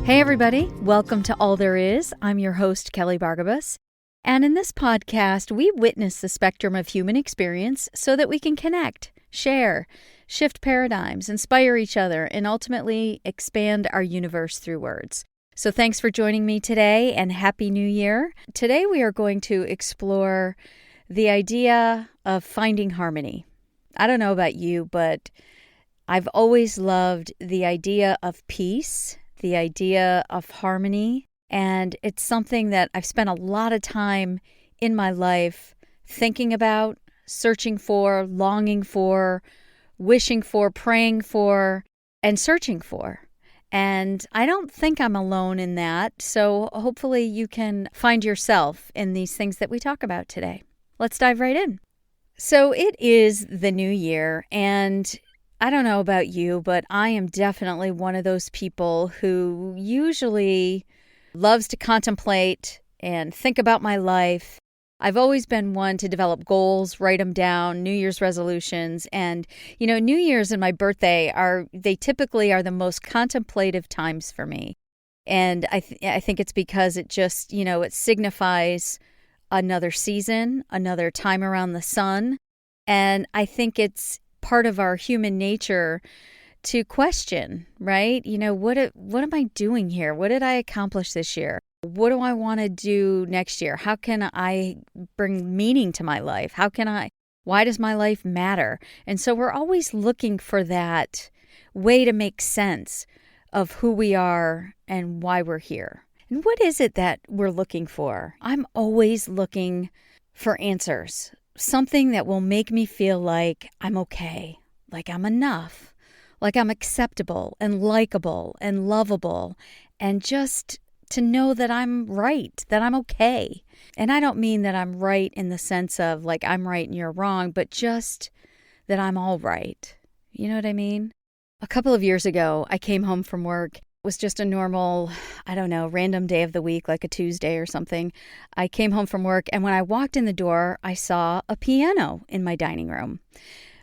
Hey everybody, welcome to All There Is. I'm your host, Kelly Bargabas. And in this podcast, we witness the spectrum of human experience so that we can connect, share, shift paradigms, inspire each other, and ultimately expand our universe through words. So thanks for joining me today and Happy New Year. Today we are going to explore the idea of finding harmony. I don't know about you, but I've always loved the idea of peace, the idea of harmony, and it's something that I've spent a lot of time in my life thinking about, searching for, longing for, wishing for, praying for, and searching for. And I don't think I'm alone in that, so hopefully you can find yourself in these things that we talk about today. Let's dive right in. So it is the new year, and I don't know about you, but I am definitely one of those people who usually loves to contemplate and think about my life. I've always been one to develop goals, write them down, New Year's resolutions. And, New Year's and my birthday they typically are the most contemplative times for me. And I think it's because it just, it signifies another season, another time around the sun. And I think it's part of our human nature to question, right? What am I doing here? What did I accomplish this year? What do I want to do next year? How can I bring meaning to my life? Why does my life matter? And so we're always looking for that way to make sense of who we are and why we're here. And what is it that we're looking for? I'm always looking for answers. Something that will make me feel like I'm okay, like I'm enough, like I'm acceptable and likable and lovable, and just to know that I'm right, that I'm okay. And I don't mean that I'm right in the sense of like I'm right and you're wrong, but just that I'm all right. You know what I mean? A couple of years ago, I came home from work. It was just a normal, random day of the week, like a Tuesday or something. I came home from work, and when I walked in the door, I saw a piano in my dining room.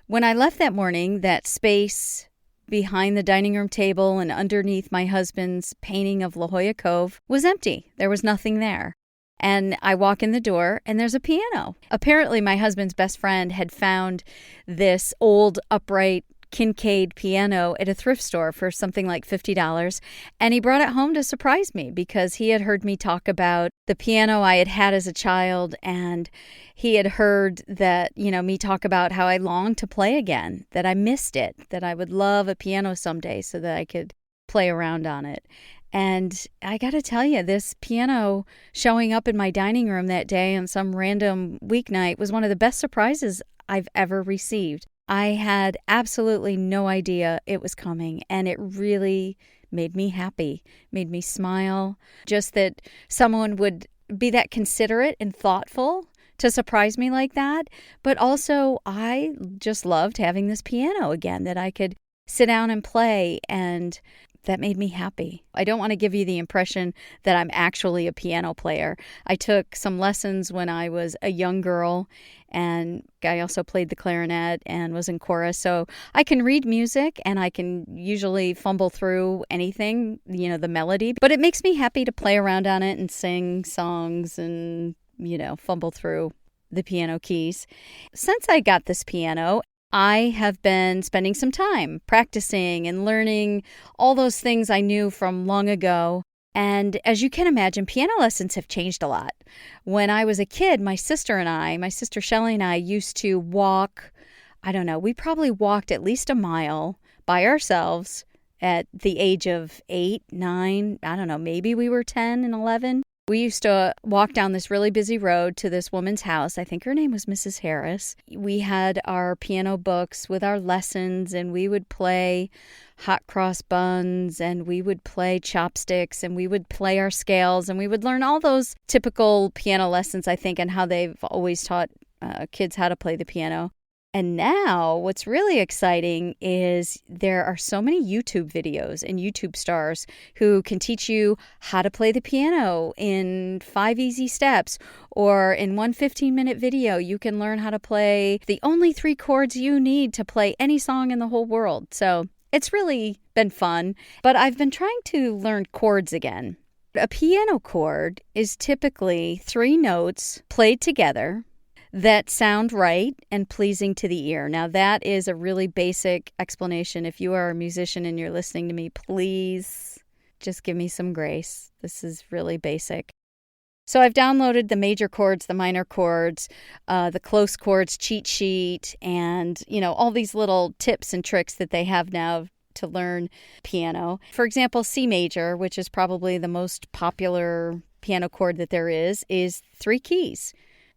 When I left that morning, that space behind the dining room table and underneath my husband's painting of La Jolla Cove was empty. There was nothing there. And I walk in the door, and there's a piano. Apparently, my husband's best friend had found this old upright Kincaid piano at a thrift store for something like $50. And he brought it home to surprise me because he had heard me talk about the piano I had had as a child. And he had heard that, me talk about how I longed to play again, that I missed it, that I would love a piano someday so that I could play around on it. And I got to tell you, this piano showing up in my dining room that day on some random weeknight was one of the best surprises I've ever received. I had absolutely no idea it was coming, and it really made me happy, made me smile. Just that someone would be that considerate and thoughtful to surprise me like that. But also, I just loved having this piano again that I could sit down and play, and that made me happy. I don't want to give you the impression that I'm actually a piano player. I took some lessons when I was a young girl, and I also played the clarinet and was in chorus. So I can read music, and I can usually fumble through anything, the melody. But it makes me happy to play around on it and sing songs and, fumble through the piano keys. Since I got this piano, I have been spending some time practicing and learning all those things I knew from long ago. And as you can imagine, piano lessons have changed a lot. When I was a kid, my sister Shelly and I used to walk, we probably walked at least a mile by ourselves at the age of 8, 9, maybe we were 10 and 11. We used to walk down this really busy road to this woman's house. I think her name was Mrs. Harris. We had our piano books with our lessons, and we would play hot cross buns, and we would play chopsticks, and we would play our scales, and we would learn all those typical piano lessons, I think, and how they've always taught kids how to play the piano. And now what's really exciting is there are so many YouTube videos and YouTube stars who can teach you how to play the piano in 5 easy steps, or in one 15-minute video, you can learn how to play the only 3 chords you need to play any song in the whole world. So It's really been fun, but I've been trying to learn chords again. A piano chord is typically 3 notes played together that sound right and pleasing to the ear. Now, that is a really basic explanation. If you are a musician and you're listening to me, please just give me some grace. This is really basic. So I've downloaded the major chords, the minor chords, the close chords cheat sheet, and, all these little tips and tricks that they have now to learn piano. For example, C major, which is probably the most popular piano chord that there is 3 keys: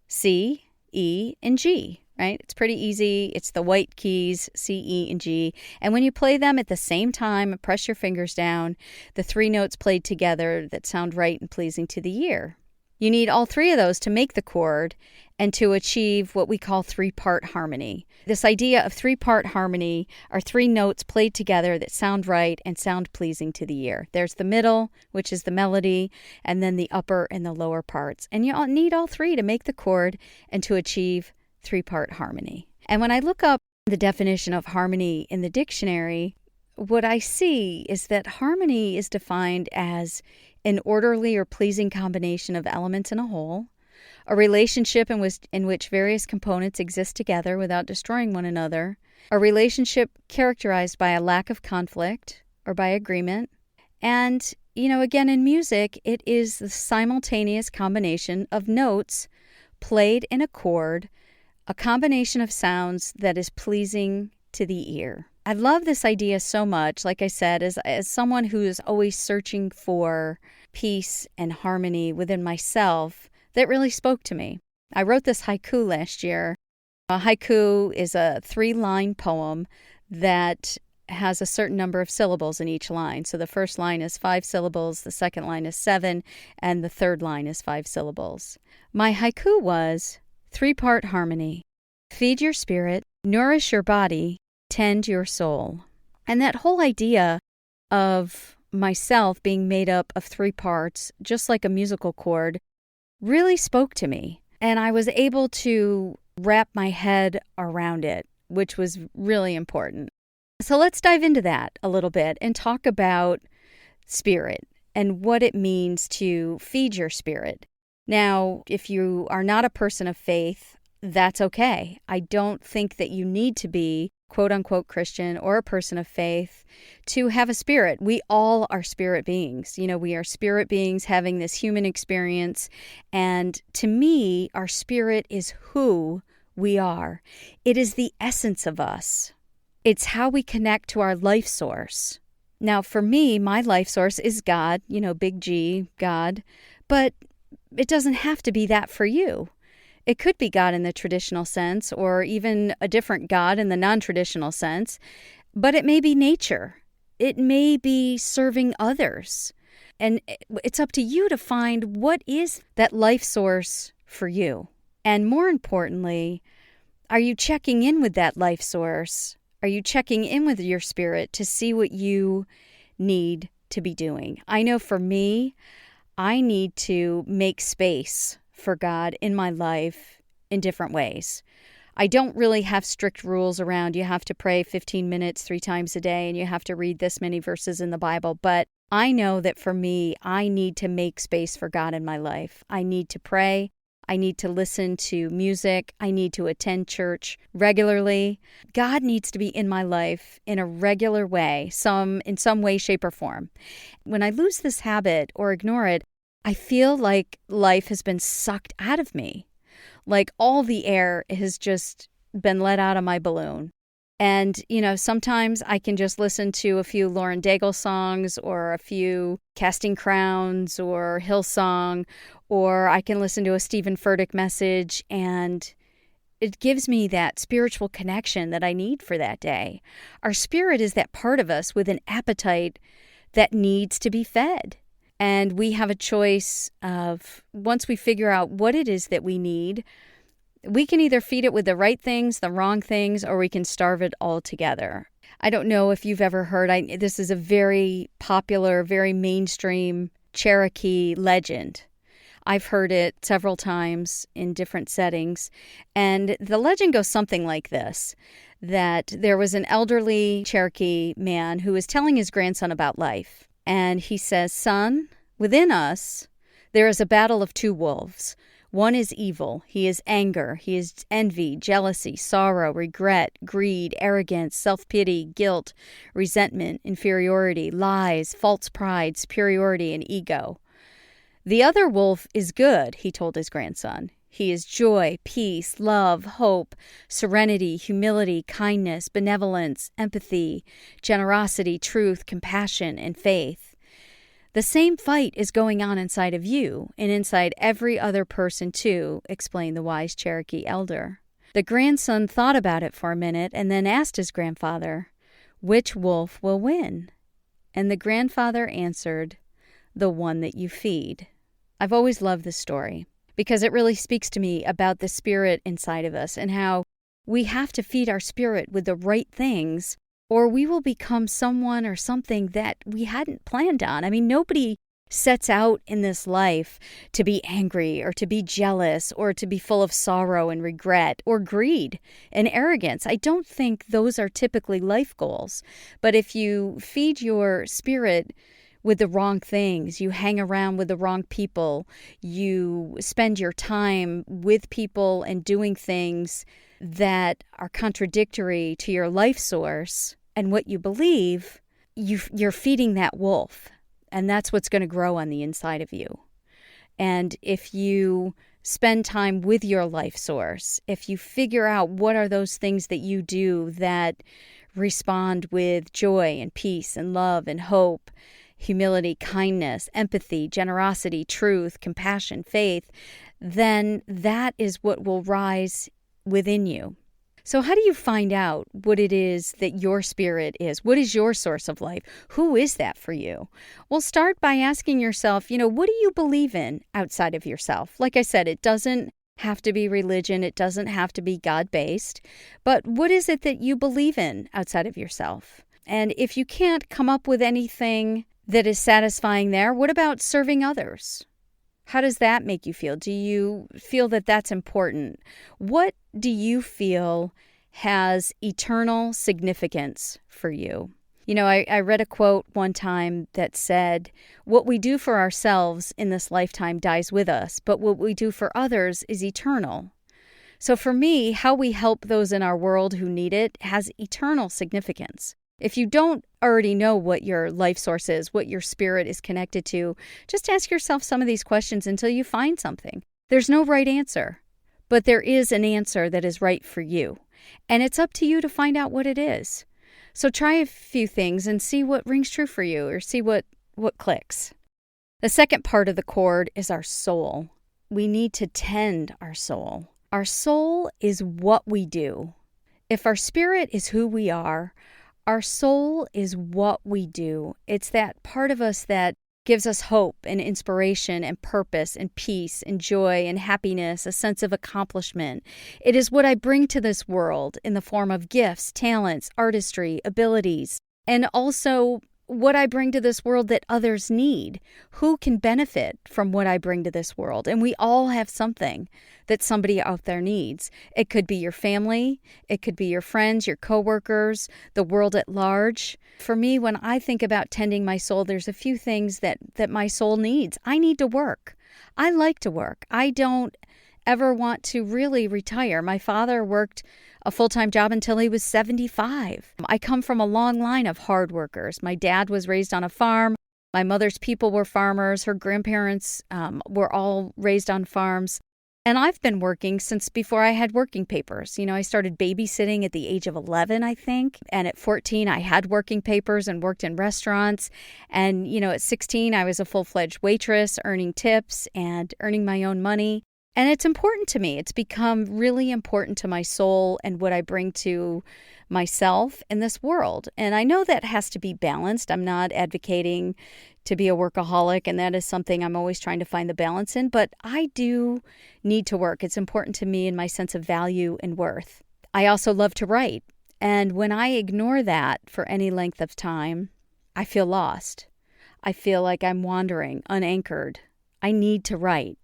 C, E, and G, right? It's pretty easy. It's the white keys, C, E, and G. And when you play them at the same time, press your fingers down, the 3 notes played together that sound right and pleasing to the ear. You need all 3 of those to make the chord and to achieve what we call 3-part harmony. This idea of 3-part harmony are 3 notes played together that sound right and sound pleasing to the ear. There's the middle, which is the melody, and then the upper and the lower parts. And you need all 3 to make the chord and to achieve 3-part harmony. And when I look up the definition of harmony in the dictionary, what I see is that harmony is defined as an orderly or pleasing combination of elements in a whole, a relationship in which various components exist together without destroying one another, a relationship characterized by a lack of conflict or by agreement. And, again, in music, it is the simultaneous combination of notes played in a chord, a combination of sounds that is pleasing to the ear. I love this idea so much, like I said, as someone who is always searching for peace and harmony within myself. That really spoke to me. I wrote this haiku last year. A haiku is a 3-line poem that has a certain number of syllables in each line. So the first line is 5 syllables, the second line is 7, and the third line is 5 syllables. My haiku was 3-part harmony. Feed your spirit, nourish your body, tend your soul. And that whole idea of myself being made up of 3 parts, just like a musical chord, really spoke to me. And I was able to wrap my head around it, which was really important. So let's dive into that a little bit and talk about spirit and what it means to feed your spirit. Now, if you are not a person of faith, that's okay. I don't think that you need to be quote-unquote Christian or a person of faith to have a spirit. We all are spirit beings. We are spirit beings having this human experience. And to me, our spirit is who we are. It is the essence of us. It's how we connect to our life source. Now, for me, my life source is God, big G, God. But it doesn't have to be that for you. It could be God in the traditional sense, or even a different God in the non-traditional sense, but it may be nature. It may be serving others. And it's up to you to find what is that life source for you. And more importantly, are you checking in with that life source? Are you checking in with your spirit to see what you need to be doing? I know for me, I need to make space for God in my life in different ways. I don't really have strict rules around you have to pray 15 minutes 3 times a day and you have to read this many verses in the Bible, but I know that for me, I need to make space for God in my life. I need to pray. I need to listen to music. I need to attend church regularly. God needs to be in my life in a regular way, in some way, shape, or form. When I lose this habit or ignore it, I feel like life has been sucked out of me. Like all the air has just been let out of my balloon. And, sometimes I can just listen to a few Lauren Daigle songs or a few Casting Crowns or Hillsong, or I can listen to a Stephen Furtick message, and it gives me that spiritual connection that I need for that day. Our spirit is that part of us with an appetite that needs to be fed. And we have a choice of, once we figure out what it is that we need, we can either feed it with the right things, the wrong things, or we can starve it altogether. I don't know if you've ever heard, this is a very popular, very mainstream Cherokee legend. I've heard it several times in different settings. And the legend goes something like this, that there was an elderly Cherokee man who was telling his grandson about life. And he says, "Son, within us, there is a battle of two wolves. One is evil. He is anger. He is envy, jealousy, sorrow, regret, greed, arrogance, self-pity, guilt, resentment, inferiority, lies, false pride, superiority, and ego. The other wolf is good," he told his grandson. "He is joy, peace, love, hope, serenity, humility, kindness, benevolence, empathy, generosity, truth, compassion, and faith. The same fight is going on inside of you and inside every other person too," explained the wise Cherokee elder. The grandson thought about it for a minute and then asked his grandfather, "Which wolf will win?" And the grandfather answered, "The one that you feed." I've always loved this story because it really speaks to me about the spirit inside of us and how we have to feed our spirit with the right things, or we will become someone or something that we hadn't planned on. I mean, nobody sets out in this life to be angry or to be jealous or to be full of sorrow and regret or greed and arrogance. I don't think those are typically life goals. But if you feed your spirit with the wrong things, you hang around with the wrong people, you spend your time with people and doing things that are contradictory to your life source and what you believe, you're feeding that wolf. And that's what's going to grow on the inside of you. And if you spend time with your life source, if you figure out what are those things that you do that respond with joy and peace and love and hope, humility, kindness, empathy, generosity, truth, compassion, faith, then that is what will rise within you. So how do you find out what it is that your spirit is? What is your source of life? Who is that for you? Well, start by asking yourself, what do you believe in outside of yourself? Like I said, it doesn't have to be religion. It doesn't have to be God-based. But what is it that you believe in outside of yourself? And if you can't come up with anything that is satisfying there, what about serving others? How does that make you feel? Do you feel that that's important? What do you feel has eternal significance for you? I read a quote one time that said, "What we do for ourselves in this lifetime dies with us, but what we do for others is eternal." So for me, how we help those in our world who need it has eternal significance. If you don't already know what your life source is, what your spirit is connected to, just ask yourself some of these questions until you find something. There's no right answer, but there is an answer that is right for you. And it's up to you to find out what it is. So try a few things and see what rings true for you or see what clicks. The second part of the cord is our soul. We need to tend our soul. Our soul is what we do. If our spirit is who we are, our soul is what we do. It's that part of us that gives us hope and inspiration and purpose and peace and joy and happiness, a sense of accomplishment. It is what I bring to this world in the form of gifts, talents, artistry, abilities, and also what I bring to this world that others need. Who can benefit from what I bring to this world? And we all have something that somebody out there needs. It could be your family. It could be your friends, your coworkers, the world at large. For me, when I think about tending my soul, there's a few things that my soul needs. I need to work. I like to work. I don't ever want to really retire. My father worked a full-time job until he was 75. I come from a long line of hard workers. My dad was raised on a farm. My mother's people were farmers. Her grandparents were all raised on farms. And I've been working since before I had working papers. I started babysitting at the age of 11, I think. And at 14, I had working papers and worked in restaurants. And, at 16, I was a full-fledged waitress, earning tips and earning my own money. And it's important to me. It's become really important to my soul and what I bring to myself in this world. And I know that has to be balanced. I'm not advocating to be a workaholic, and that is something I'm always trying to find the balance in. But I do need to work. It's important to me in my sense of value and worth. I also love to write. And when I ignore that for any length of time, I feel lost. I feel like I'm wandering, unanchored. I need to write.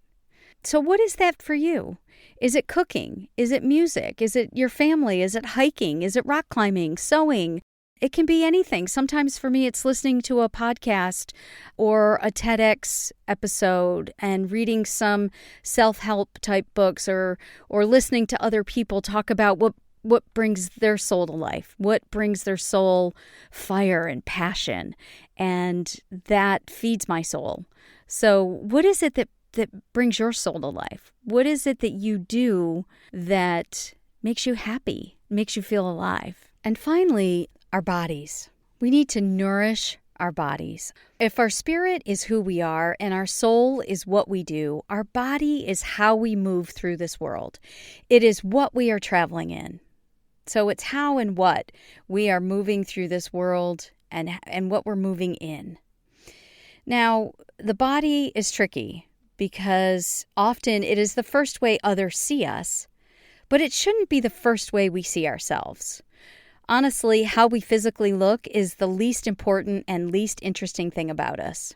So what is that for you? Is it cooking? Is it music? Is it your family? Is it hiking? Is it rock climbing, sewing? It can be anything. Sometimes for me, it's listening to a podcast or a TEDx episode and reading some self-help type books or listening to other people talk about what brings their soul to life, what brings their soul fire and passion. And that feeds my soul. So what is it that brings your soul to life? What is it that you do that makes you happy, makes you feel alive? And finally, our bodies. We need to nourish our bodies. If our spirit is who we are and our soul is what we do, our body is how we move through this world. It is what we are traveling in. So it's how and what we are moving through this world and what we're moving in. Now, the body is tricky because often it is the first way others see us, but it shouldn't be the first way we see ourselves. Honestly, how we physically look is the least important and least interesting thing about us.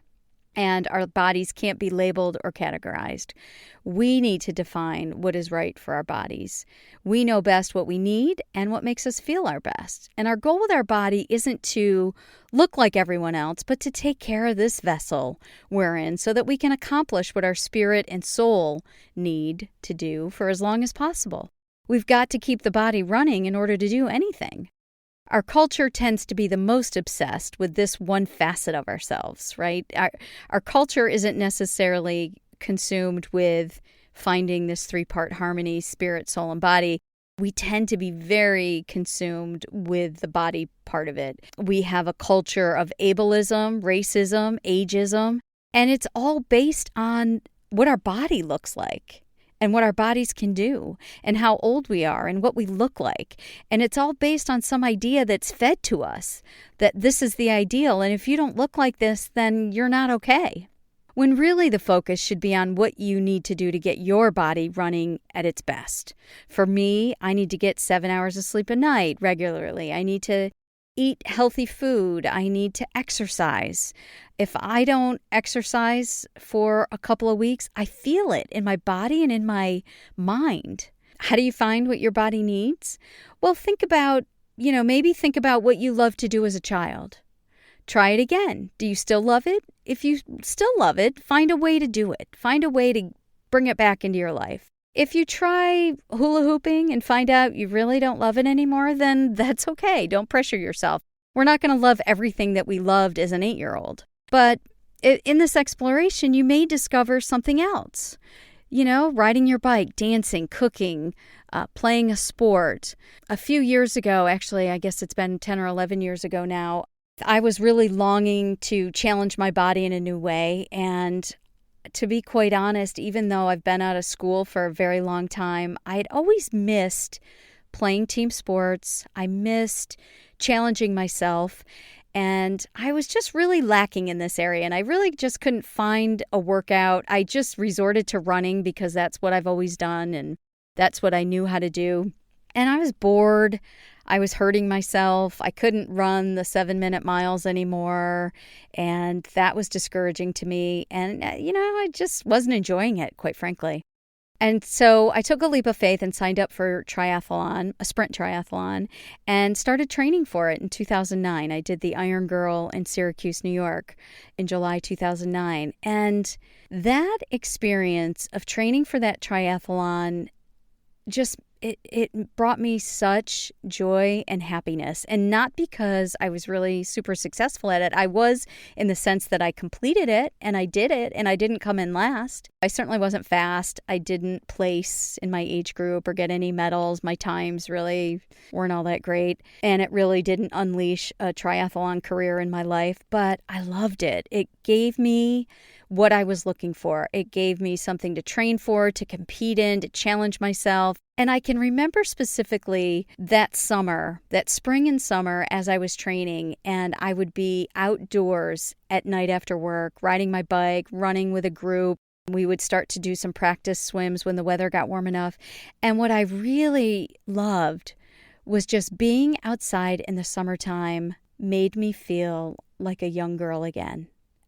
And our bodies can't be labeled or categorized. We need to define what is right for our bodies. We know best what we need and what makes us feel our best. And our goal with our body isn't to look like everyone else, but to take care of this vessel we're in so that we can accomplish what our spirit and soul need to do for as long as possible. We've got to keep the body running in order to do anything. Our culture tends to be the most obsessed with this one facet of ourselves, right? Our culture isn't necessarily consumed with finding this three-part harmony, spirit, soul, and body. We tend to be very consumed with the body part of it. We have a culture of ableism, racism, ageism, and it's all based on what our body looks like. And what our bodies can do, and how old we are, and what we look like. And it's all based on some idea that's fed to us, that this is the ideal, and if you don't look like this, then you're not okay. When really the focus should be on what you need to do to get your body running at its best. For me, I need to get 7 hours of sleep a night regularly. I need to eat healthy food. I need to exercise. If I don't exercise for a couple of weeks, I feel it in my body and in my mind. How do you find what your body needs? Well, think about what you loved to do as a child. Try it again. Do you still love it? If you still love it, find a way to do it. Find a way to bring it back into your life. If you try hula hooping and find out you really don't love it anymore, then that's okay. Don't pressure yourself. We're not going to love everything that we loved as an 8-year-old. But in this exploration, you may discover something else. Riding your bike, dancing, cooking, playing a sport. A few years ago, actually, I guess it's been 10 or 11 years ago now, I was really longing to challenge my body in a new way. And to be quite honest, even though I've been out of school for a very long time, I had always missed playing team sports. I missed challenging myself. And I was just really lacking in this area. And I really just couldn't find a workout. I just resorted to running because that's what I've always done. And that's what I knew how to do. And I was bored. I was hurting myself. I couldn't run the 7-minute miles anymore. And that was discouraging to me. And, I just wasn't enjoying it, quite frankly. And so I took a leap of faith and signed up for a sprint triathlon, and started training for it in 2009. I did the Iron Girl in Syracuse, New York in July 2009. And that experience of training for that triathlon just it brought me such joy and happiness. And not because I was really super successful at it. I was, in the sense that I completed it and I did it and I didn't come in last. I certainly wasn't fast. I didn't place in my age group or get any medals. My times really weren't all that great. And it really didn't unleash a triathlon career in my life. But I loved it. It gave me what I was looking for. It gave me something to train for, to compete in, to challenge myself. And I can remember specifically that spring and summer as I was training, and I would be outdoors at night after work, riding my bike, running with a group. We would start to do some practice swims when the weather got warm enough. And what I really loved was just being outside in the summertime made me feel like a young girl again.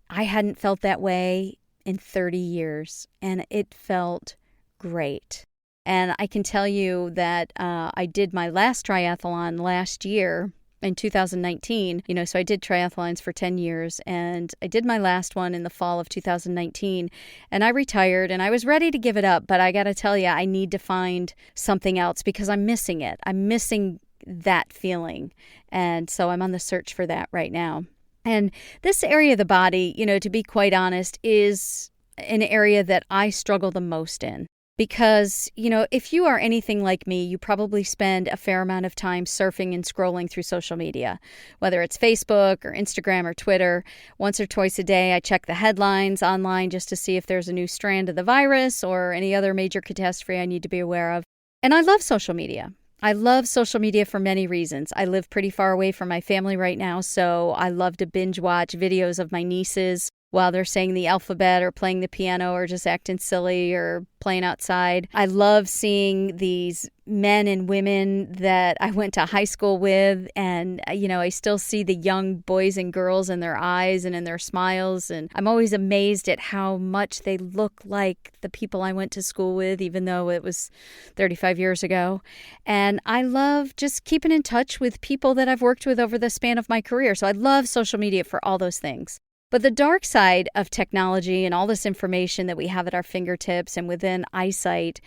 I hadn't felt that way in 30 years, and it felt great. And I can tell you that I did my last triathlon last year in 2019. So I did triathlons for 10 years, and I did my last one in the fall of 2019, and I retired, and I was ready to give it up. But I got to tell you, I need to find something else because I'm missing it. I'm missing that feeling. And so I'm on the search for that right now. And this area of the body, to be quite honest, is an area that I struggle the most in. Because, if you are anything like me, you probably spend a fair amount of time surfing and scrolling through social media, whether it's Facebook or Instagram or Twitter. Once or twice a day, I check the headlines online just to see if there's a new strand of the virus or any other major catastrophe I need to be aware of. And I love social media. I love social media for many reasons. I live pretty far away from my family right now, so I love to binge watch videos of my nieces while they're saying the alphabet or playing the piano or just acting silly or playing outside. I love seeing these men and women that I went to high school with, and, I still see the young boys and girls in their eyes and in their smiles, and I'm always amazed at how much they look like the people I went to school with, even though it was 35 years ago. And I love just keeping in touch with people that I've worked with over the span of my career. So I love social media for all those things. But the dark side of technology and all this information that we have at our fingertips and within eyesight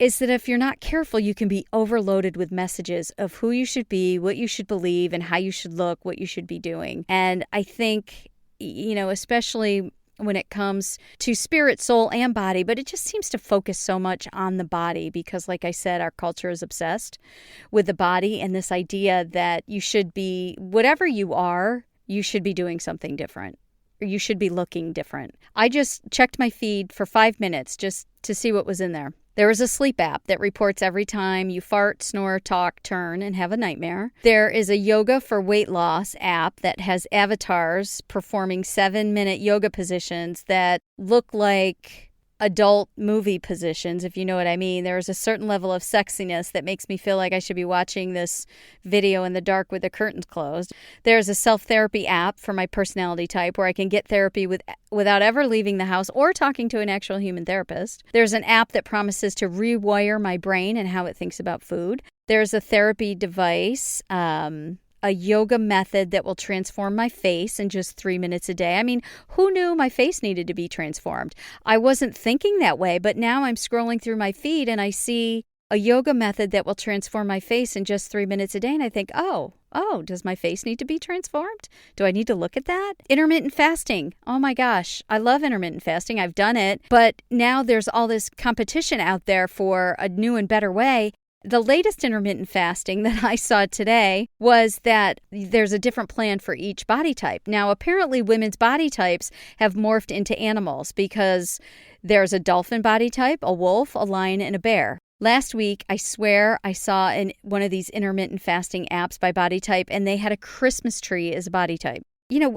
is that if you're not careful, you can be overloaded with messages of who you should be, what you should believe, and how you should look, what you should be doing. And I think, especially when it comes to spirit, soul, and body, but it just seems to focus so much on the body because, like I said, our culture is obsessed with the body and this idea that you should be, whatever you are, you should be doing something different. You should be looking different. I just checked my feed for 5 minutes just to see what was in there. There is a sleep app that reports every time you fart, snore, talk, turn, and have a nightmare. There is a yoga for weight loss app that has avatars performing 7-minute yoga positions that look like adult movie positions, if you know what I mean. There's a certain level of sexiness that makes me feel like I should be watching this video in the dark with the curtains closed. There's a self-therapy app for my personality type where I can get therapy without ever leaving the house or talking to an actual human therapist. There's an app that promises to rewire my brain and how it thinks about food. There's a therapy device, a yoga method that will transform my face in just 3 minutes a day. I mean, who knew my face needed to be transformed? I wasn't thinking that way, but now I'm scrolling through my feed and I see a yoga method that will transform my face in just 3 minutes a day. And I think, oh, does my face need to be transformed? Do I need to look at that? Intermittent fasting. Oh my gosh, I love intermittent fasting. I've done it. But now there's all this competition out there for a new and better way. The latest intermittent fasting that I saw today was that there's a different plan for each body type. Now, apparently women's body types have morphed into animals because there's a dolphin body type, a wolf, a lion, and a bear. Last week, I swear I saw in one of these intermittent fasting apps by body type, and they had a Christmas tree as a body type.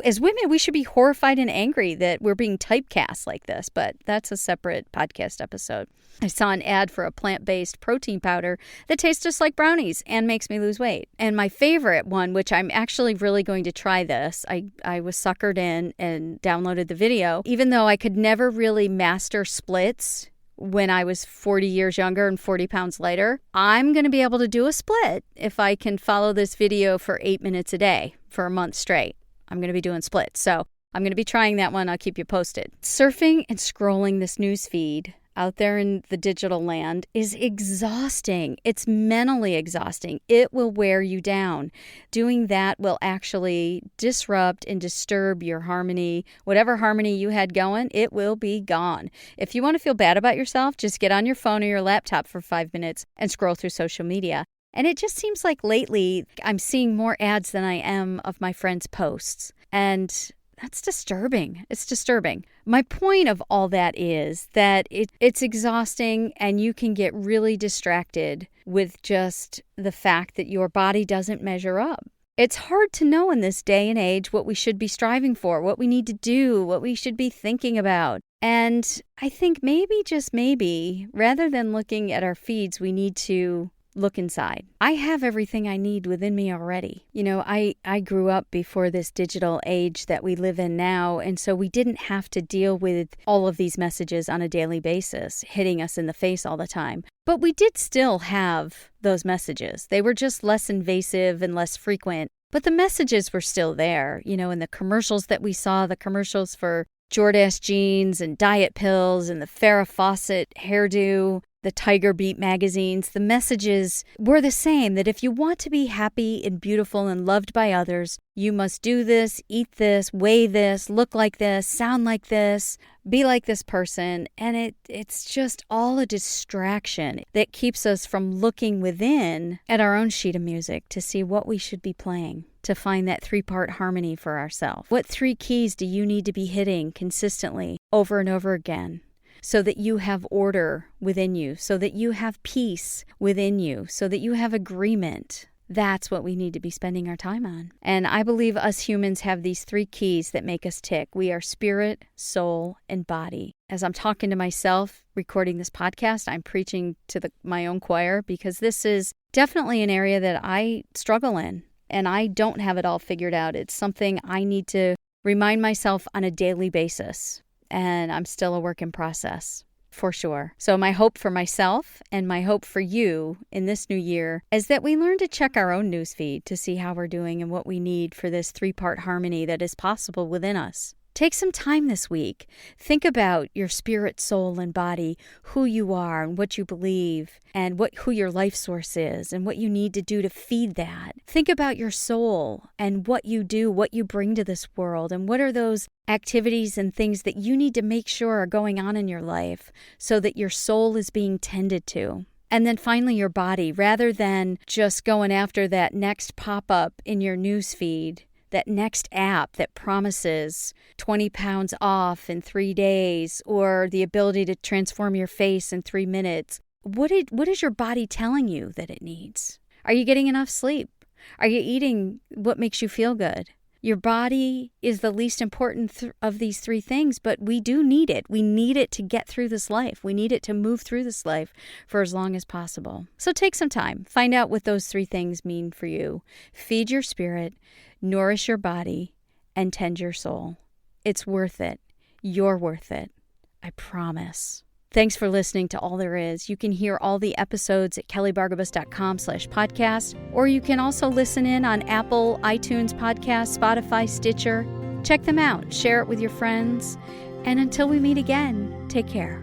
As women, we should be horrified and angry that we're being typecast like this, but that's a separate podcast episode. I saw an ad for a plant-based protein powder that tastes just like brownies and makes me lose weight. And my favorite one, which I'm actually really going to try this, I was suckered in and downloaded the video, even though I could never really master splits when I was 40 years younger and 40 pounds lighter. I'm going to be able to do a split if I can follow this video for 8 minutes a day for a month straight. I'm going to be doing splits. So I'm going to be trying that one. I'll keep you posted. Surfing and scrolling this news feed out there in the digital land is exhausting. It's mentally exhausting. It will wear you down. Doing that will actually disrupt and disturb your harmony. Whatever harmony you had going, it will be gone. If you want to feel bad about yourself, just get on your phone or your laptop for 5 minutes and scroll through social media. And it just seems like lately I'm seeing more ads than I am of my friends' posts. And that's disturbing. It's disturbing. My point of all that is that it's exhausting and you can get really distracted with just the fact that your body doesn't measure up. It's hard to know in this day and age what we should be striving for, what we need to do, what we should be thinking about. And I think maybe, just maybe, rather than looking at our feeds, we need to look inside. I have everything I need within me already. I grew up before this digital age that we live in now, and so we didn't have to deal with all of these messages on a daily basis, hitting us in the face all the time. But we did still have those messages. They were just less invasive and less frequent, but the messages were still there. In the commercials that we saw, the commercials for Jordache jeans and diet pills and the Farrah Fawcett hairdo, the Tiger Beat magazines, the messages were the same, that if you want to be happy and beautiful and loved by others, you must do this, eat this, weigh this, look like this, sound like this, be like this person. And it's just all a distraction that keeps us from looking within at our own sheet of music to see what we should be playing, to find that 3-part harmony for ourselves. What 3 keys do you need to be hitting consistently over and over again, so that you have order within you, so that you have peace within you, so that you have agreement? That's what we need to be spending our time on. And I believe us humans have these 3 keys that make us tick. We are spirit, soul, and body. As I'm talking to myself, recording this podcast, I'm preaching to my own choir, because this is definitely an area that I struggle in, and I don't have it all figured out. It's something I need to remind myself on a daily basis. And I'm still a work in process, for sure. So my hope for myself and my hope for you in this new year is that we learn to check our own newsfeed to see how we're doing and what we need for this 3-part harmony that is possible within us. Take some time this week. Think about your spirit, soul, and body, who you are and what you believe, and who your life source is and what you need to do to feed that. Think about your soul and what you do, what you bring to this world, and what are those activities and things that you need to make sure are going on in your life so that your soul is being tended to. And then finally, your body. Rather than just going after that next pop-up in your newsfeed, that next app that promises 20 pounds off in 3 days, or the ability to transform your face in 3 minutes. What is your body telling you that it needs? Are you getting enough sleep? Are you eating what makes you feel good? Your body is the least important of these 3 things, but we do need it. We need it to get through this life. We need it to move through this life for as long as possible. So take some time. Find out what those 3 things mean for you. Feed your spirit, nourish your body, and tend your soul. It's worth it. You're worth it. I promise. Thanks for listening to All There Is. You can hear all the episodes at kellybargabas.com/podcast, or you can also listen in on Apple, iTunes Podcasts, Spotify, Stitcher. Check them out. Share it with your friends. And until we meet again, take care.